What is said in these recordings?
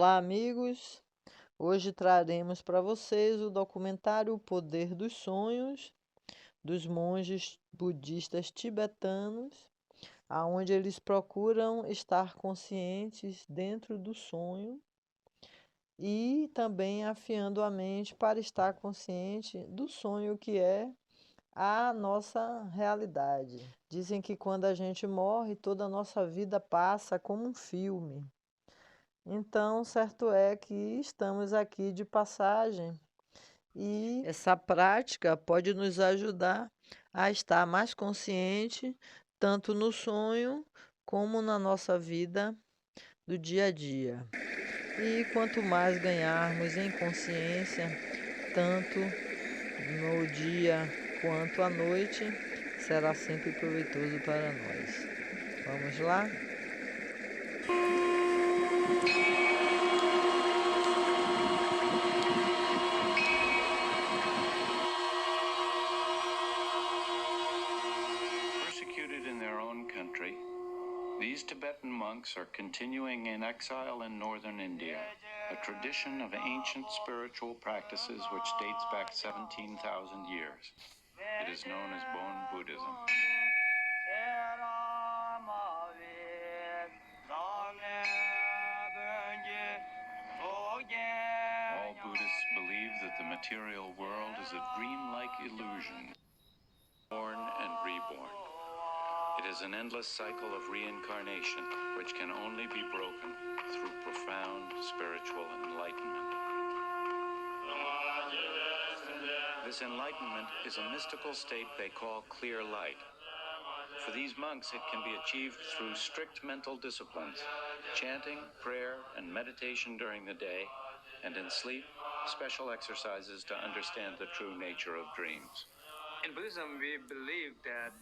Olá, amigos! Hoje traremos para vocês o documentário O Poder dos Sonhos, dos monges budistas tibetanos, aonde eles procuram estar conscientes dentro do sonho e também afiando a mente para estar consciente do sonho que é a nossa realidade. Dizem que quando a gente morre, toda a nossa vida passa como um filme. Então, certo é que estamos aqui de passagem e essa prática pode nos ajudar a estar mais consciente, tanto no sonho como na nossa vida do dia a dia. E quanto mais ganharmos em consciência, tanto no dia quanto à noite, será sempre proveitoso para nós. Vamos lá? Persecuted in their own country, these Tibetan monks are continuing in exile in northern India, a tradition of ancient spiritual practices which dates back 17,000 years. It is known as Bon Buddhism. All Buddhists believe that the material world is a dreamlike illusion, born and reborn. It is an endless cycle of reincarnation, which can only be broken through profound spiritual enlightenment. This enlightenment is a mystical state they call clear light. For these monks, it can be achieved through strict mental disciplines, chanting, prayer, and meditation during the day, and in sleep, special exercises to understand the true nature of dreams. In Buddhism, we believe that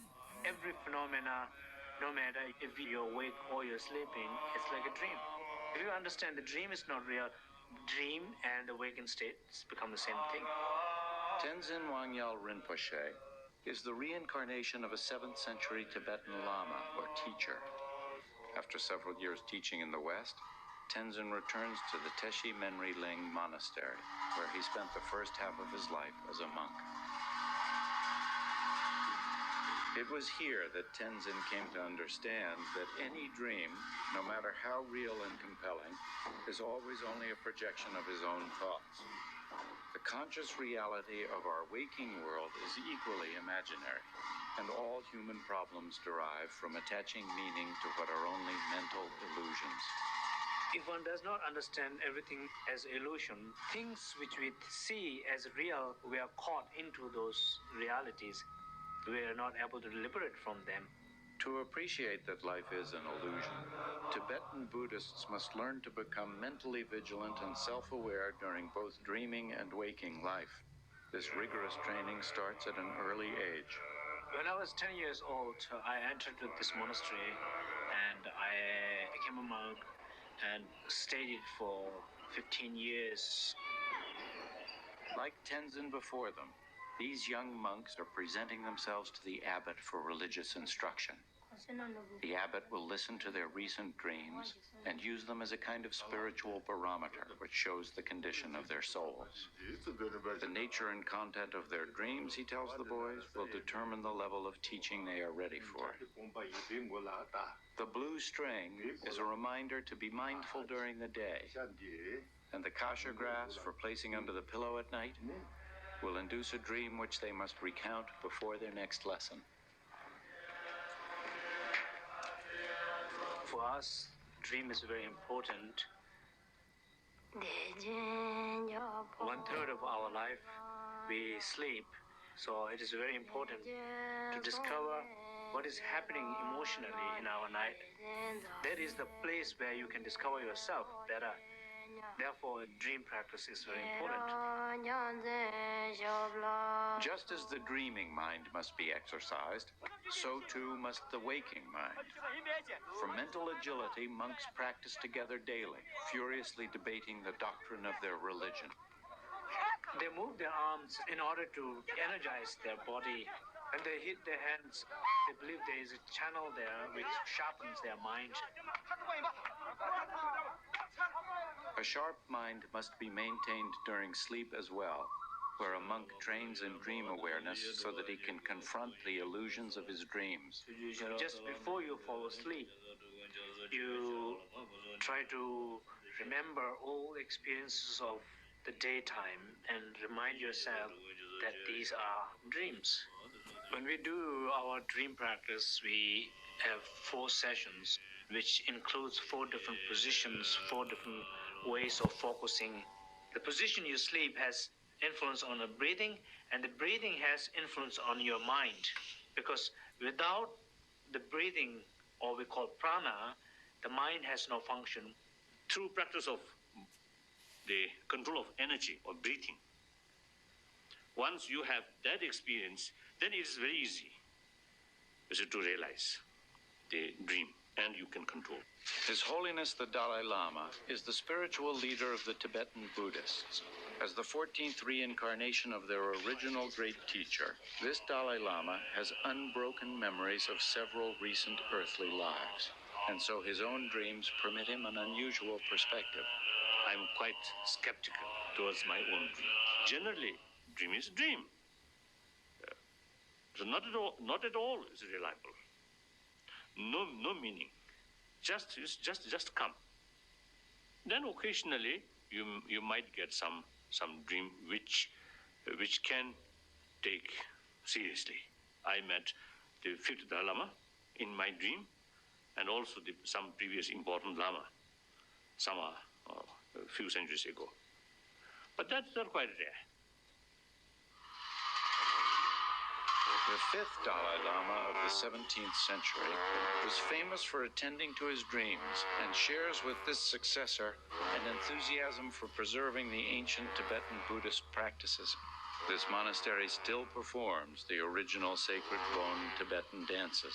every phenomena, no matter if you're awake or you're sleeping, it's like a dream. If you understand the dream is not real, dream and awakened states become the same thing. Tenzin Wangyal Rinpoche is the reincarnation of a 7th century Tibetan Lama, or teacher. After several years teaching in the West, Tenzin returns to the Teshi Menri Ling Monastery, where he spent the first half of his life as a monk. It was here that Tenzin came to understand that any dream, no matter how real and compelling, is always only a projection of his own thoughts. The conscious reality of our waking world is equally imaginary, and all human problems derive from attaching meaning to what are only mental illusions. If one does not understand everything as illusion, things which we see as real, we are caught into those realities. We are not able to liberate from them. To appreciate that life is an illusion, Tibetan Buddhists must learn to become mentally vigilant and self-aware during both dreaming and waking life. This rigorous training starts at an early age. When I was 10 years old, I entered this monastery and I became a monk and stayed for 15 years. Like Tenzin before them, these young monks are presenting themselves to the abbot for religious instruction. The abbot will listen to their recent dreams and use them as a kind of spiritual barometer which shows the condition of their souls. The nature and content of their dreams, he tells the boys, will determine the level of teaching they are ready for. The blue string is a reminder to be mindful during the day, and the kasha grass for placing under the pillow at night will induce a dream which they must recount before their next lesson. For us, dream is very important. 1/3 of our life, we sleep. So it is very important to discover what is happening emotionally in our night. That is the place where you can discover yourself better. Therefore, dream practice is very important. Just as the dreaming mind must be exercised, so too must the waking mind. For mental agility, monks practice together daily, furiously debating the doctrine of their religion. They move their arms in order to energize their body. When they hit their hands, they believe there is a channel there which sharpens their mind. A sharp mind must be maintained during sleep as well, where a monk trains in dream awareness so that he can confront the illusions of his dreams. Just before you fall asleep, you try to remember all experiences of the daytime and remind yourself that these are dreams. When we do our dream practice, we have 4 sessions, which includes 4 different positions, 4 different ways of focusing. The position you sleep has influence on the breathing, and the breathing has influence on your mind, because without the breathing, or we call prana, the mind has no function. Through practice of the control of energy or breathing, once you have that experience, then it is very easy to realize the dream, and you can control. His Holiness the Dalai Lama is the spiritual leader of the Tibetan Buddhists. As the 14th reincarnation of their original great teacher, this Dalai Lama has unbroken memories of several recent earthly lives, and so his own dreams permit him an unusual perspective. I'm quite skeptical towards my own dream. Generally, dream is dream. So not at all is reliable. No meaning. Just come. Then occasionally you might get some dream which can take seriously. I met the 5th Dalai Lama in my dream, and also some previous important Lama, a few centuries ago. But that's not quite rare. The 5th Dalai Lama of the 17th century was famous for attending to his dreams and shares with this successor an enthusiasm for preserving the ancient Tibetan Buddhist practices. This monastery still performs the original sacred Bon Tibetan dances.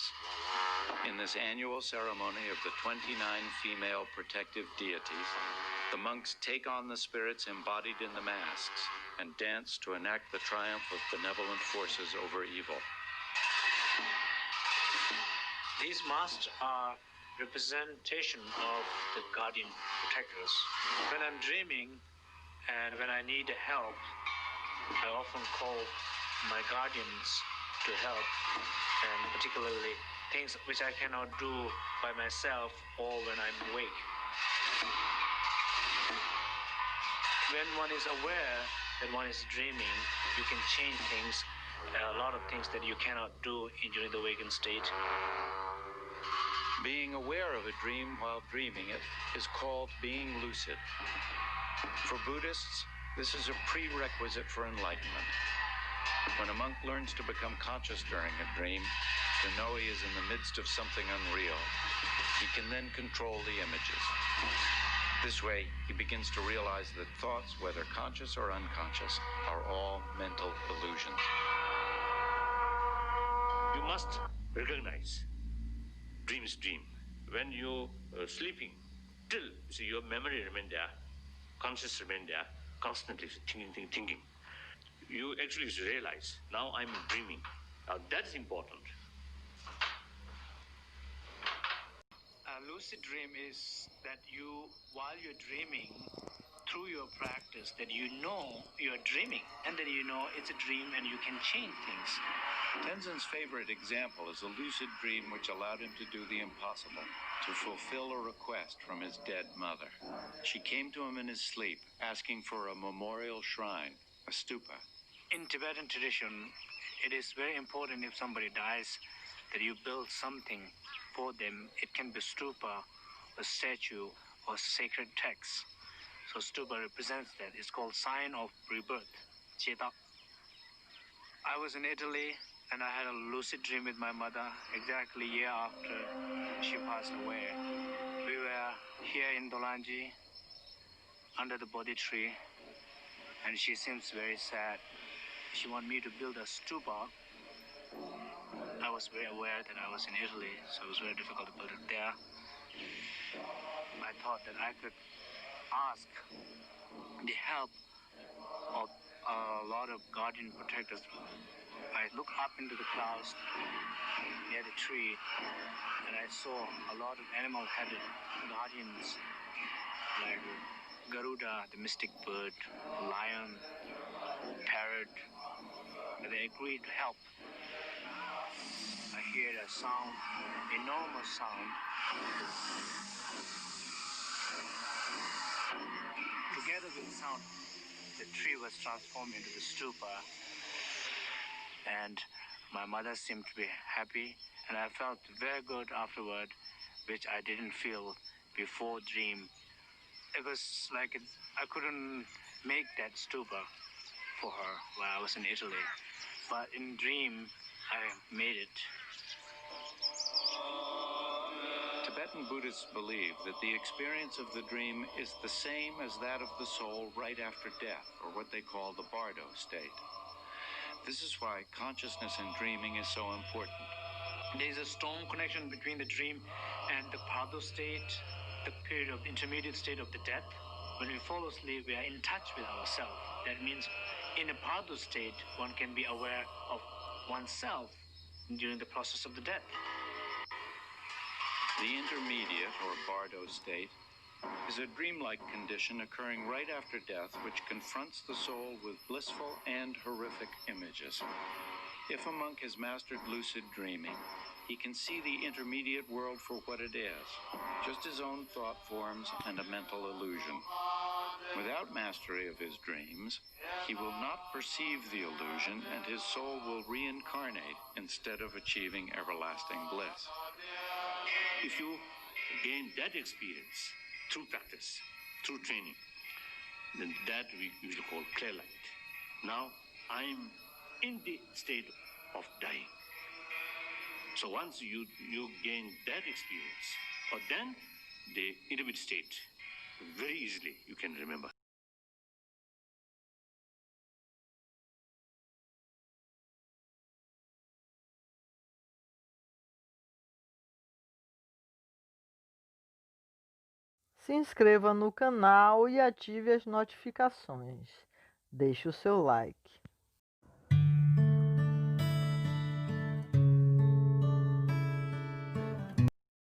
In this annual ceremony of the 29 female protective deities, the monks take on the spirits embodied in the masks and dance to enact the triumph of benevolent forces over evil. These masks are representation of the guardian protectors. When I'm dreaming and when I need help, I often call my guardians to help, and particularly things which I cannot do by myself or when I'm awake. When one is aware that one is dreaming, you can change things, a lot of things that you cannot do during the awakened state. Being aware of a dream while dreaming it is called being lucid. For Buddhists, this is a prerequisite for enlightenment. When a monk learns to become conscious during a dream, to know he is in the midst of something unreal, he can then control the images. This way, he begins to realize that thoughts, whether conscious or unconscious, are all mental illusions. You must recognize dream is dream. When you are sleeping, till your memory remain there, conscious remain there, constantly thinking. You actually realize, now I'm dreaming. Now that's important. A lucid dream is that you, while you're dreaming, through your practice, that you know you're dreaming, and that you know it's a dream and you can change things. Tenzin's favorite example is a lucid dream which allowed him to do the impossible, to fulfill a request from his dead mother. She came to him in his sleep, asking for a memorial shrine, a stupa. In Tibetan tradition, it is very important if somebody dies that you build something for them. It can be stupa, a statue, or sacred text. So stupa represents that. It's called sign of rebirth, Cheta. I was in Italy and I had a lucid dream with my mother exactly a year after she passed away. We were here in Dolanji under the Bodhi tree, and she seems very sad. She wanted me to build a stupa. I was very aware that I was in Italy, so it was very difficult to build it there. I thought that I could ask the help of a lot of guardian protectors. I looked up into the clouds near the tree, and I saw a lot of animal-headed guardians, like Garuda, the mystic bird, lion, parrot, they agreed to help. I hear a sound, enormous sound. Together with the sound, the tree was transformed into the stupa, and my mother seemed to be happy, and I felt very good afterward, which I didn't feel before dream. It was like I couldn't make that stupa for her while I was in Italy, but in dream I made it. Tibetan Buddhists believe that the experience of the dream is the same as that of the soul right after death, or what they call the bardo state. This is why consciousness in dreaming is so important. There is a strong connection between the dream and the bardo state, the period of intermediate state of the death. When we fall asleep, we are in touch with ourselves. That means in a bardo state, one can be aware of oneself during the process of the death. The intermediate, or bardo state, is a dreamlike condition occurring right after death which confronts the soul with blissful and horrific images. If a monk has mastered lucid dreaming, he can see the intermediate world for what it is, just his own thought forms and a mental illusion. Without mastery of his dreams, he will not perceive the illusion and his soul will reincarnate instead of achieving everlasting bliss. If you gain that experience through practice, through training, then that we usually call clear light. Now I'm in the state of dying. So once you gain that experience, or then the intermediate state, very easily you can remember. Se inscreva no canal e ative as notificações. Deixe o seu like.